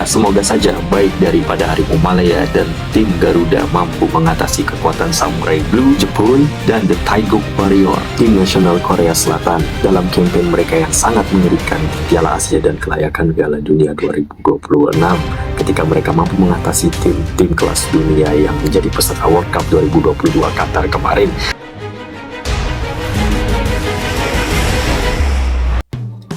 Semoga saja baik daripada Harimau Malaya dan tim Garuda mampu mengatasi kekuatan Samurai Blue Jepun dan The Taeguk Warrior tim nasional Korea Selatan dalam kempen mereka yang sangat mengerikan Piala Asia dan kelayakan Piala Dunia 2026 ketika mereka mampu mengatasi tim-tim kelas dunia yang menjadi peserta World Cup 2022 Qatar kemarin.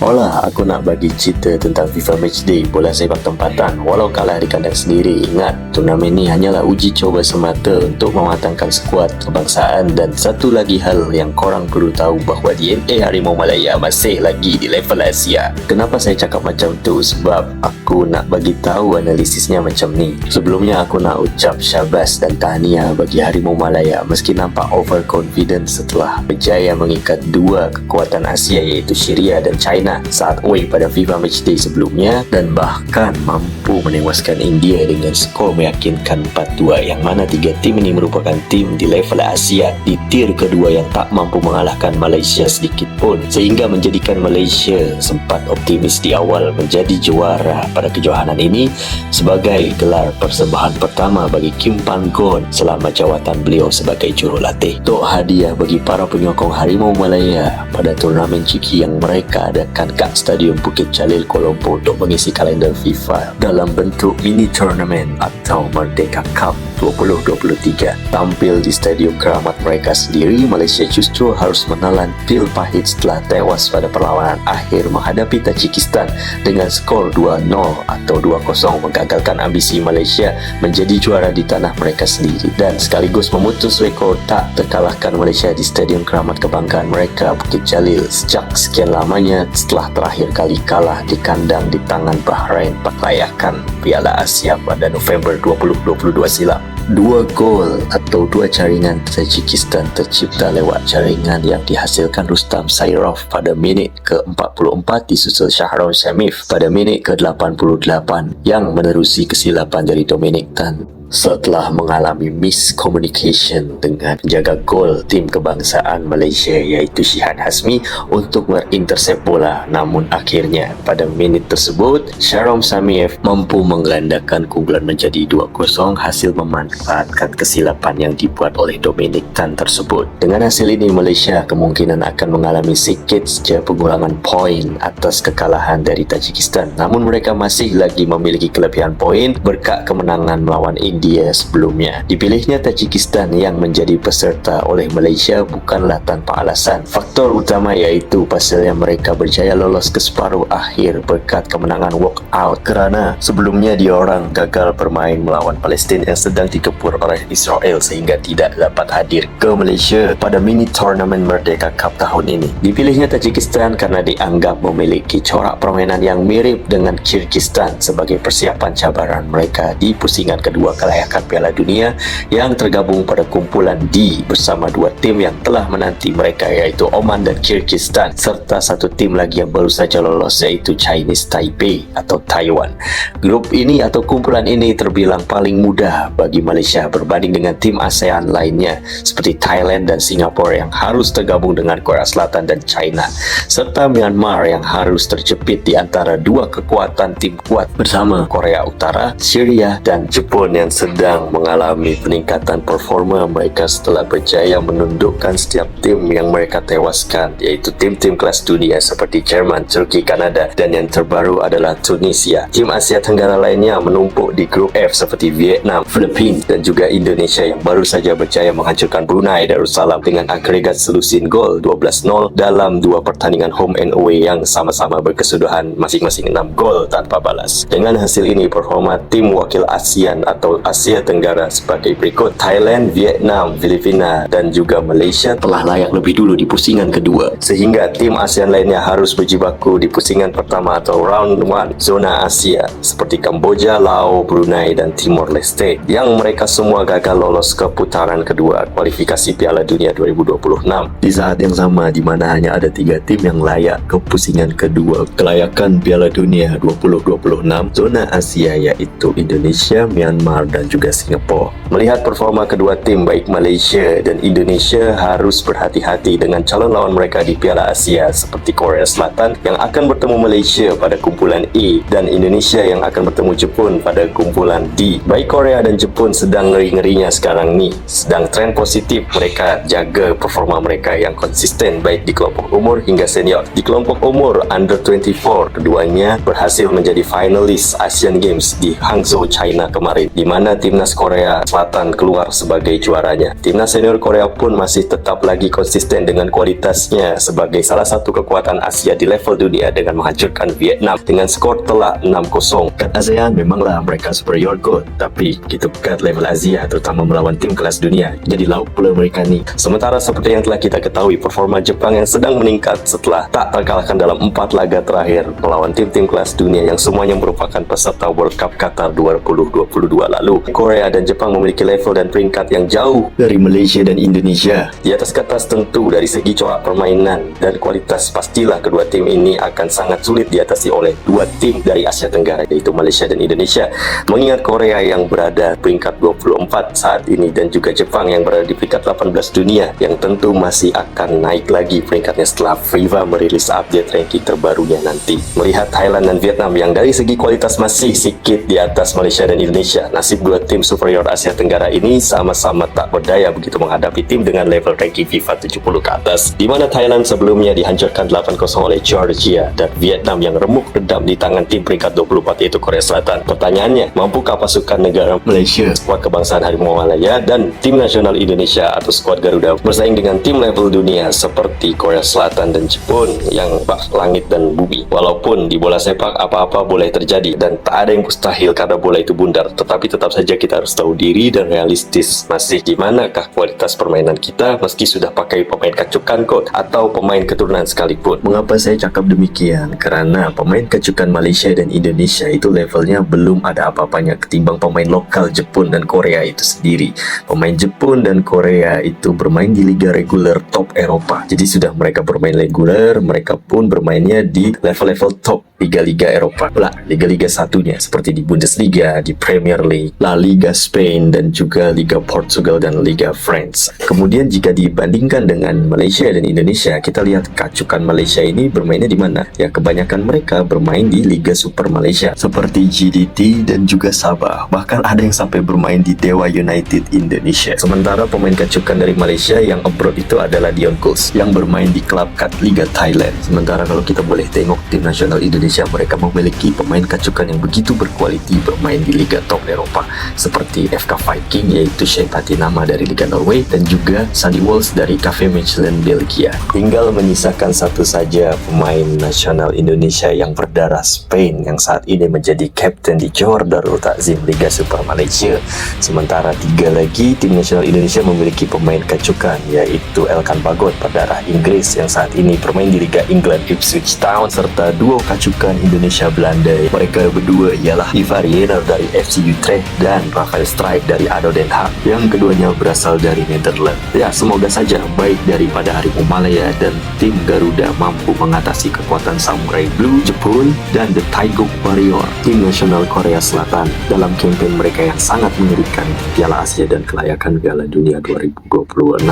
Hola, aku nak bagi cerita tentang FIFA Matchday bola sepak tempatan. Walau kalah di kandang sendiri, ingat turnamen ni hanyalah uji coba semata untuk mematangkan skuad kebangsaan. Dan satu lagi hal yang korang perlu tahu bahawa DNA Harimau Malaya masih lagi di level Asia. Kenapa saya cakap macam tu? Sebab aku nak bagi tahu analisisnya macam ni. Sebelumnya aku nak ucap syabas dan tahniah bagi Harimau Malaya meski nampak overconfident setelah berjaya mengikat dua kekuatan Asia iaitu Syria dan China saat away pada FIFA Matchday sebelumnya dan bahkan mampu menewaskan India dengan skor meyakinkan 4-2, yang mana tiga tim ini merupakan tim di level Asia di tier kedua yang tak mampu mengalahkan Malaysia sedikit pun, sehingga menjadikan Malaysia sempat optimis di awal menjadi juara pada kejohanan ini sebagai gelar persembahan pertama bagi Kim Panggon selama jawatan beliau sebagai jurulatih. Untuk hadiah bagi para penyokong Harimau Malaya pada turnamen ciki yang mereka adakan kat Stadium Bukit Jalil Kuala Lumpur untuk mengisi kalender FIFA dalam bentuk mini tournament atau Merdeka Cup 2023. Tampil di Stadium Keramat mereka sendiri, Malaysia justru harus menelan pil pahit setelah tewas pada perlawanan akhir menghadapi Tajikistan dengan skor 2-0 atau 2-0, menggagalkan ambisi Malaysia menjadi juara di tanah mereka sendiri dan sekaligus memutus rekod tak terkalahkan Malaysia di Stadium Keramat Kebanggaan mereka Bukit Jalil sejak sekian lamanya setelah terakhir kali kalah di kandang di tangan Bahrain pada kelayakan Piala Asia pada November 2022 silam. Dua gol atau dua jaringan Tajikistan tercipta lewat jaringan yang dihasilkan Rustam Sairov pada minit ke-44 disusul Shahram Shamif pada minit ke-88 yang menerusi kesilapan dari Dominic Tan setelah mengalami miscommunication dengan penjaga gol tim kebangsaan Malaysia iaitu Shihan Hasmi untuk mengintersep bola. Namun akhirnya pada minit tersebut Shahram Shamif mampu menggandakan keunggulan menjadi 2-0 hasil memanfaatkan kesilapan yang dibuat oleh Dominic Tan tersebut. Dengan hasil ini Malaysia kemungkinan akan mengalami sikit saja pengurangan poin atas kekalahan dari Tajikistan, namun mereka masih lagi memiliki kelebihan poin berkat kemenangan melawan India sebelumnya. Dipilihnya Tajikistan yang menjadi peserta oleh Malaysia bukanlah tanpa alasan. Faktor utama iaitu pasalnya mereka berjaya lolos ke separuh akhir berkat kemenangan walkout kerana sebelumnya diorang gagal bermain melawan Palestin yang sedang dikepur oleh Israel sehingga tidak dapat hadir ke Malaysia pada mini tournament Merdeka Cup tahun ini. Dipilihnya Tajikistan karena dianggap memiliki corak permainan yang mirip dengan Kyrgyzstan sebagai persiapan cabaran mereka di pusingan kedua kelayakan Piala Dunia yang tergabung pada kumpulan D bersama dua tim yang telah menanti mereka iaitu Oman dan Kyrgyzstan serta satu tim lagi yang baru saja lolos iaitu Chinese Taipei atau Taiwan. Grup ini atau kumpulan ini terbilang paling mudah bagi Malaysia berbanding dengan tim ASEAN lainnya seperti Thailand dan Singapura yang harus tergabung dengan Korea Selatan dan China serta Myanmar yang harus terjepit di antara dua kekuatan tim kuat bersama Korea Utara, Syria dan Jepun yang sedang mengalami peningkatan performa mereka setelah berjaya menundukkan setiap tim yang mereka tewaskan iaitu tim-tim kelas dunia seperti Jerman, Turki, Kanada dan yang terbaru adalah Tunisia. Tim Asia Tenggara lainnya menumpuk di grup F seperti Vietnam, Filipina dan juga Indonesia yang baru saja berjaya menghancurkan Brunei Darussalam dengan agregat selusin gol 12-0 dalam dua pertandingan home and away yang sama-sama berkesudahan masing-masing 6 gol tanpa balas. Dengan hasil ini performa tim wakil ASEAN atau Asia Tenggara sebagai berikut: Thailand, Vietnam, Filipina dan juga Malaysia telah layak lebih dulu di pusingan kedua sehingga tim ASEAN lainnya harus berjibaku di pusingan pertama atau round 1 zona Asia seperti Kamboja, Laos, Brunei dan Timor Leste yang mereka semua gagal lolos ke putaran kedua kualifikasi Piala Dunia 2026 di saat yang sama di mana hanya ada 3 tim yang layak ke pusingan kedua kelayakan Piala Dunia 2026 zona Asia iaitu Indonesia, Myanmar dan juga Singapura. Melihat performa kedua tim baik Malaysia dan Indonesia harus berhati-hati dengan calon lawan mereka di Piala Asia seperti Korea Selatan yang akan bertemu Malaysia pada kumpulan A dan Indonesia yang akan bertemu Jepun pada kumpulan D. Baik Korea dan Jepun sedang ngeri-ngerinya sekarang ni, sedang tren positif mereka jaga performa mereka yang konsisten baik di kelompok umur hingga senior. Di kelompok umur under 24, keduanya berhasil menjadi finalis Asian Games di Hangzhou, China kemarin, di mana timnas Korea Selatan keluar sebagai juaranya. Timnas senior Korea pun masih tetap lagi konsisten dengan kualitasnya sebagai salah satu kekuatan Asia di level dunia dengan menghancurkan Vietnam dengan skor telak 6-0. Kat ASEAN memanglah mereka superior kot, tapi gitu kat level Asia terutama melawan tim kelas dunia, jadi lauk pula mereka ni. Sementara seperti yang telah kita ketahui, performa Jepang yang sedang meningkat setelah tak terkalahkan dalam 4 laga terakhir melawan tim-tim kelas dunia yang semuanya merupakan peserta World Cup Qatar 2022 lalu. Korea dan Jepang memiliki level dan peringkat yang jauh dari Malaysia dan Indonesia. Di atas kertas tentu dari segi corak permainan dan kualitas pastilah kedua tim ini akan sangat sulit diatasi oleh dua tim dari Asia Tenggara yaitu Malaysia dan Indonesia. Mengingat Korea yang berada peringkat 24 saat ini dan juga Jepang yang berada di peringkat 18 dunia yang tentu masih akan naik lagi peringkatnya setelah FIFA merilis update ranking terbarunya nanti. Melihat Thailand dan Vietnam yang dari segi kualitas masih sedikit di atas Malaysia dan Indonesia, nasib dua tim superior Asia Tenggara ini sama-sama tak berdaya begitu menghadapi tim dengan level ranking FIFA 70 ke atas, di mana Thailand sebelumnya dihancurkan 8-0 oleh Georgia dan Vietnam yang remuk redam di tangan tim peringkat 24 yaitu Korea Selatan. Pertanyaannya, mampukah pasukan negara Malaysia, skuad kebangsaan Harimau Malaya dan tim nasional Indonesia atau skuad Garuda bersaing dengan tim level dunia seperti Korea Selatan dan Jepun yang bak langit dan bumi? Walaupun di bola sepak apa-apa boleh terjadi dan tak ada yang mustahil karena bola itu bundar, tetapi tetap saja kita harus tahu diri dan realistis. Masih di manakah kualitas permainan kita meski sudah pakai pemain kacukan kot atau pemain keturunan sekalipun? Mengapa saya cakap demikian? Kerana pemain kacukan Malaysia dan Indonesia itu levelnya belum ada apa-apanya ketimbang pemain lokal Jepun dan Korea itu sendiri. Pemain Jepun dan Korea itu bermain di liga reguler top Eropa. Jadi sudah mereka bermain reguler, mereka pun bermainnya di level-level top liga-liga Eropa lah, liga-liga satunya seperti di Bundesliga, di Premier League, La Liga Spain dan juga Liga Portugal dan Liga France. Kemudian jika dibandingkan dengan Malaysia dan Indonesia, kita lihat kacukan Malaysia ini bermainnya di mana? Ya kebanyakan mereka bermain di Liga Super Malaysia seperti GDT dan juga Sabah. Bahkan ada yang sampai bermain di Dewa United Indonesia. Sementara pemain kacukan dari Malaysia yang abroad itu adalah Dion Kos yang bermain di klub kat Liga Thailand. Sementara kalau kita boleh tengok tim nasional Indonesia, mereka memiliki pemain kacukan yang begitu berkualiti bermain di liga top Eropa seperti FK Viking yaitu Shea Patinama dari Liga Norway dan juga Sandy Walsh dari KV Mechelen Belgia. Tinggal menyisakan satu saja pemain nasional Indonesia yang berdarah Spain yang saat ini menjadi kapten di Johor Darul Takzim Liga Super Malaysia. Sementara 3 lagi tim nasional Indonesia memiliki pemain kacukan yaitu Elkan Bagot berdarah Inggris yang saat ini bermain di Liga England Ipswich Town serta duo kacukan Indonesia Belanda. Mereka berdua ialah Ivar Jenner dari FC Utrecht dan Rafael Strijk dari ADO Den Haag yang keduanya berasal dari Netherlands. Ya, semoga saja baik daripada Harimau Malaya dan tim Garuda mampu mengatasi kekuatan Samurai Blue Jepun dan The Taeguk Warrior tim nasional Korea Selatan dalam kempen mereka yang sangat mengerikan Piala Asia dan kelayakan Piala Dunia 2026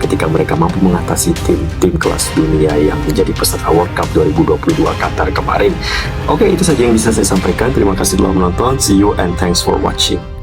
ketika mereka mampu mengatasi tim-tim kelas dunia yang menjadi peserta World Cup 2022 Qatar kemarin. Oke, itu saja yang bisa saya sampaikan. Terima kasih telah menonton. See you and thanks for watching.